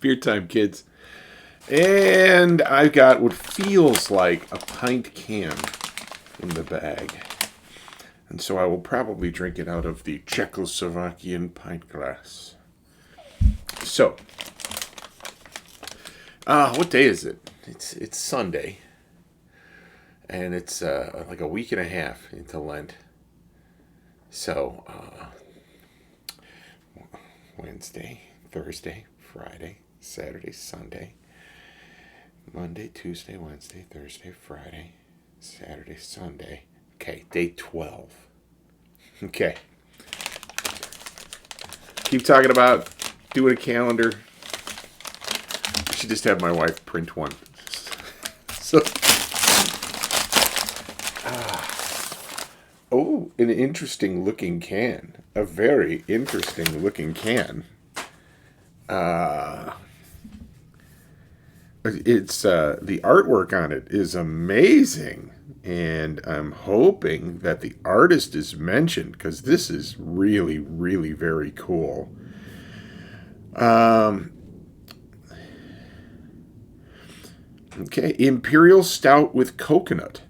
Beer time, kids. And I've got what feels like a pint can in the bag. And so I will probably drink it out of the Czechoslovakian pint glass. So, what day is it? It's Sunday. And it's like a week and a half into Lent. So, Wednesday, Thursday, Friday, Saturday, Sunday, Monday, Tuesday, Wednesday, Thursday, Friday, Saturday, Sunday. Okay, day 12. Okay. Keep talking about doing a calendar. I should just have my wife print one. So, oh, an interesting looking can. A very interesting looking can. It's the artwork on it is amazing, and I'm hoping that the artist is mentioned because this is really, really very cool. Okay, Imperial Stout with coconut.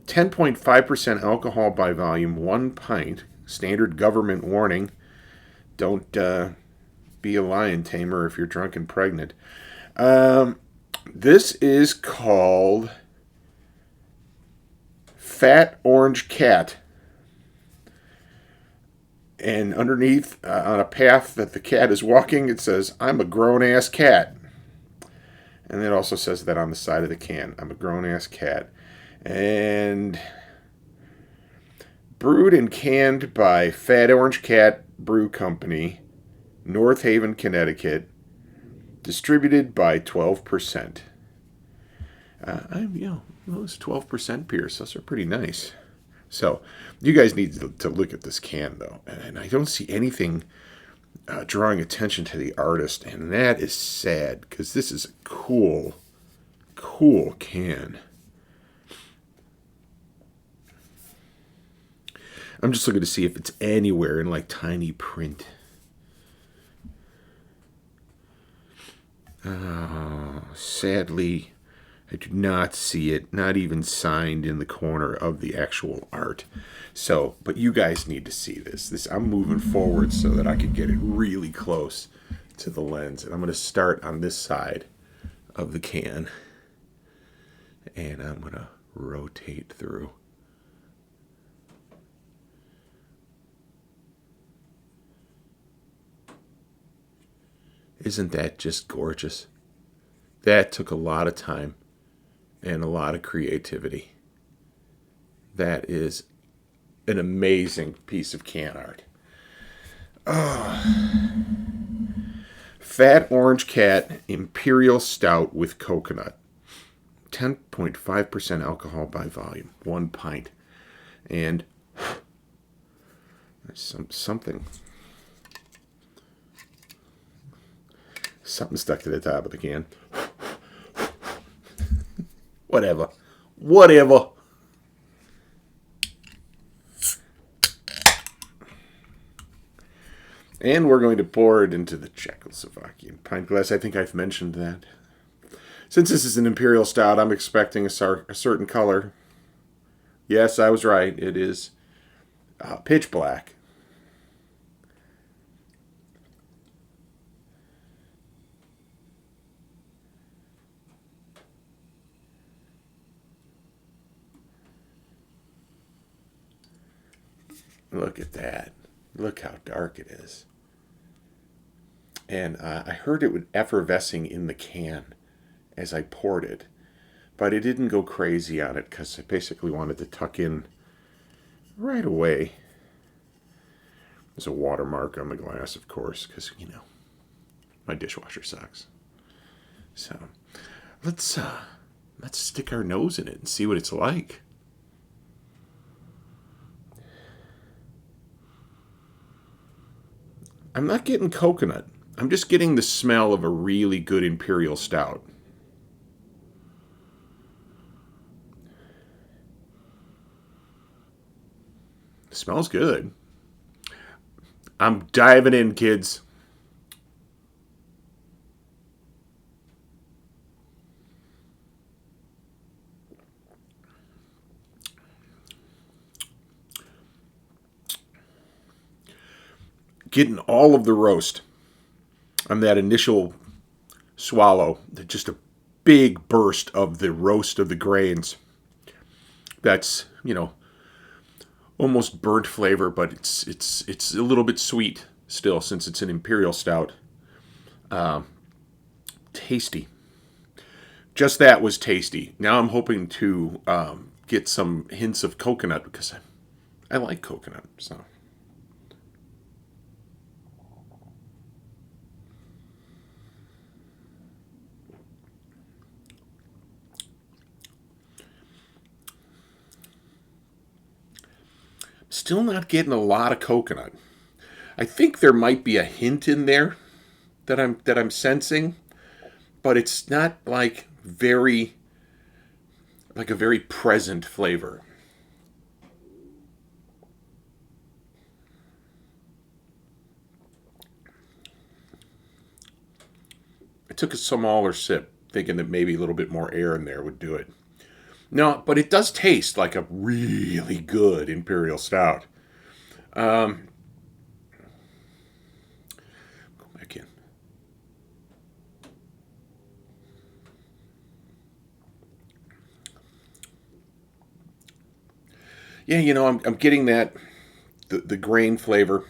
10.5% alcohol by volume, 1 pint. Standard government warning. Don't be a lion tamer if you're drunk and pregnant. This is called Fat Orange Cat. And underneath, on a path that the cat is walking, it says, "I'm a grown-ass cat." And it also says that on the side of the can. I'm a grown-ass cat. And brewed and canned by Fat Orange Cat Brew Company, North Haven, Connecticut. Distributed by 12%. Those 12% beers, those are pretty nice. So, you guys need to look at this can, though. And I don't see anything drawing attention to the artist, and that is sad, because this is a cool can. I'm just looking to see if it's anywhere in, like, tiny print. Sadly, I do not see it, not even signed in the corner of the actual art. So, but you guys need to see this. I'm moving forward so that I can get it really close to the lens. And I'm going to start on this side of the can. And I'm going to rotate through. Isn't that just gorgeous? That took a lot of time and a lot of creativity. That is an amazing piece of can art. Fat Orange Cat Imperial Stout with coconut. 10.5% alcohol by volume. 1 pint. And there's something stuck to the top of the can. Whatever. And we're going to pour it into the Czechoslovakian pint glass. I think I've mentioned that. Since this is an Imperial Stout, I'm expecting a certain color. Yes, I was right. It is pitch black. Look at that. Look how dark it is. And I heard it was effervescing in the can as I poured it. But I didn't go crazy on it because I basically wanted to tuck in right away. There's a watermark on the glass, of course, because, my dishwasher sucks. So let's stick our nose in it and see what it's like. I'm not getting coconut. I'm just getting the smell of a really good Imperial Stout. It smells good. I'm diving in, kids. getting all of the roast on that initial swallow. Just a big burst of the roast of the grains. That's, almost burnt flavor, but it's a little bit sweet still since it's an Imperial Stout. Tasty. Just that was tasty. Now I'm hoping to get some hints of coconut because I like coconut. So still not getting a lot of coconut. I think there might be a hint in there that I'm sensing, but it's not like a very present flavor. I took a smaller sip, thinking that maybe a little bit more air in there would do it. No, but it does taste like a really good Imperial Stout. Go back in. Yeah, I'm getting the grain flavor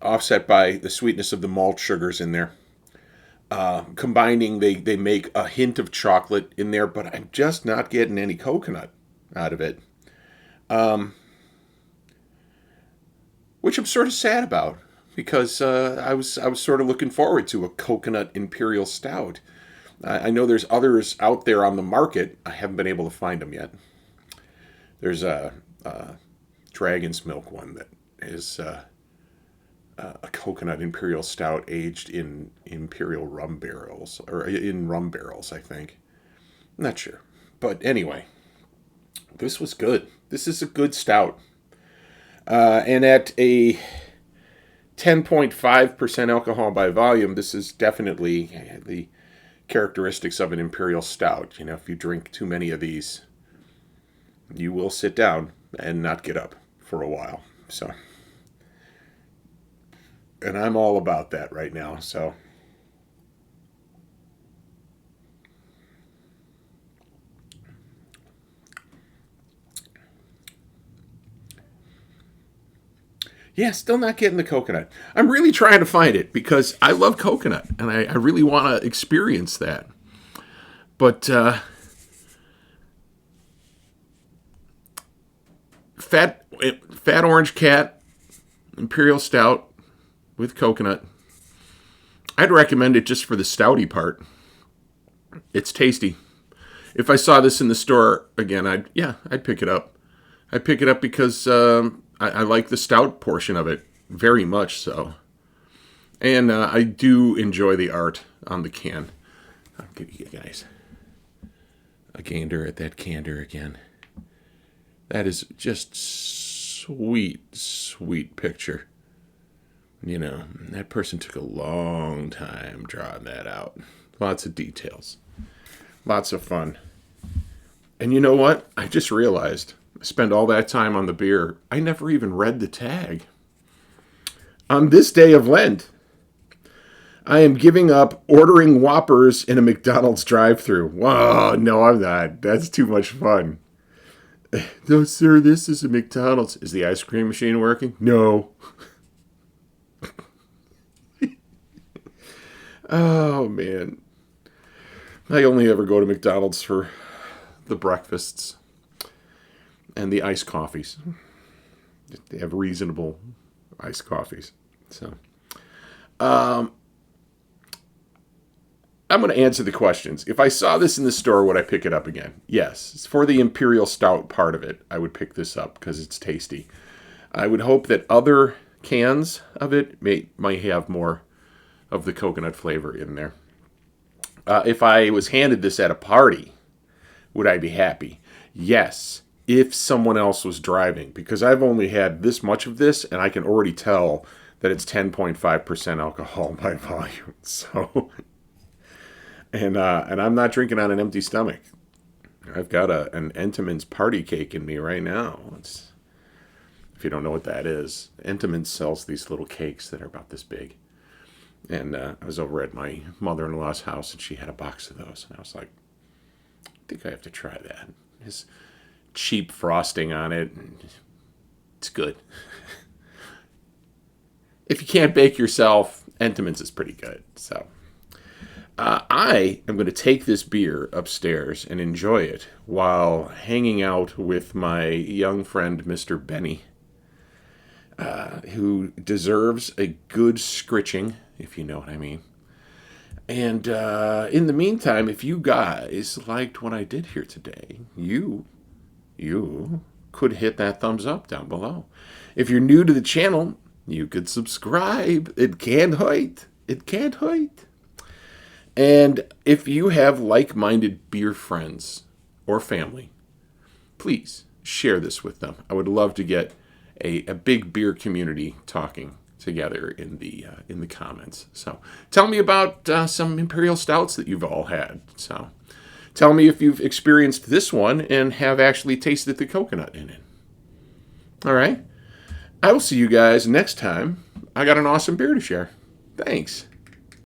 offset by the sweetness of the malt sugars in there. Combining, they make a hint of chocolate in there, but I'm just not getting any coconut out of it, which I'm sort of sad about because I was sort of looking forward to a coconut Imperial Stout. I know there's others out there on the market. I haven't been able to find them yet. There's a Dragon's Milk one that is a coconut Imperial Stout aged in Imperial rum barrels, or in rum barrels, I think. I'm not sure. But anyway, this was good. This is a good stout. And at a 10.5% alcohol by volume, this is definitely the characteristics of an Imperial Stout. If you drink too many of these, you will sit down and not get up for a while. So, and I'm all about that right now. So, yeah, still not getting the coconut. I'm really trying to find it because I love coconut and I really want to experience that. But fat orange cat Imperial Stout with coconut. I'd recommend it just for the stouty part. It's tasty. If I saw this in the store again, I'd pick it up. I'd pick it up because I like the stout portion of it very much so, and I do enjoy the art on the can. I'll give you guys a gander at that candor again. That is just sweet, sweet picture. That person took a long time drawing that out. Lots of details. Lots of fun. And you know what? I just realized I spent all that time on the beer. I never even read the tag. On this day of Lent, I am giving up ordering Whoppers in a McDonald's drive-thru. Whoa, no, I'm not. That's too much fun. No, sir, this is a McDonald's. Is the ice cream machine working? No. Oh, man. I only ever go to McDonald's for the breakfasts and the iced coffees. They have reasonable iced coffees. So, I'm going to answer the questions. If I saw this in the store, would I pick it up again? Yes. For the Imperial Stout part of it, I would pick this up because it's tasty. I would hope that other cans of it might have more of the coconut flavor in there. If I was handed this at a party, would I be happy? Yes, if someone else was driving, because I've only had this much of this, and I can already tell that it's 10.5% alcohol by volume. So, and I'm not drinking on an empty stomach. I've got an Entenmann's party cake in me right now. if you don't know what that is, Entenmann's sells these little cakes that are about this big. And I was over at my mother-in-law's house, and she had a box of those. And I was like, I think I have to try that. It's cheap frosting on it, and it's good. If you can't bake yourself, Entenmann's is pretty good. So I am going to take this beer upstairs and enjoy it while hanging out with my young friend, Mr. Benny, who deserves a good scritching, if you know what I mean. And in the meantime, if you guys liked what I did here today, you could hit that thumbs up down below. If you're new to the channel, you could subscribe. It can't hurt. It can't hurt. And if you have like-minded beer friends or family, please share this with them. I would love to get a big beer community talking together in the comments. So tell me about some Imperial Stouts that you've all had. So tell me if you've experienced this one and have actually tasted the coconut in it. All right. I will see you guys next time. I got an awesome beer to share. Thanks.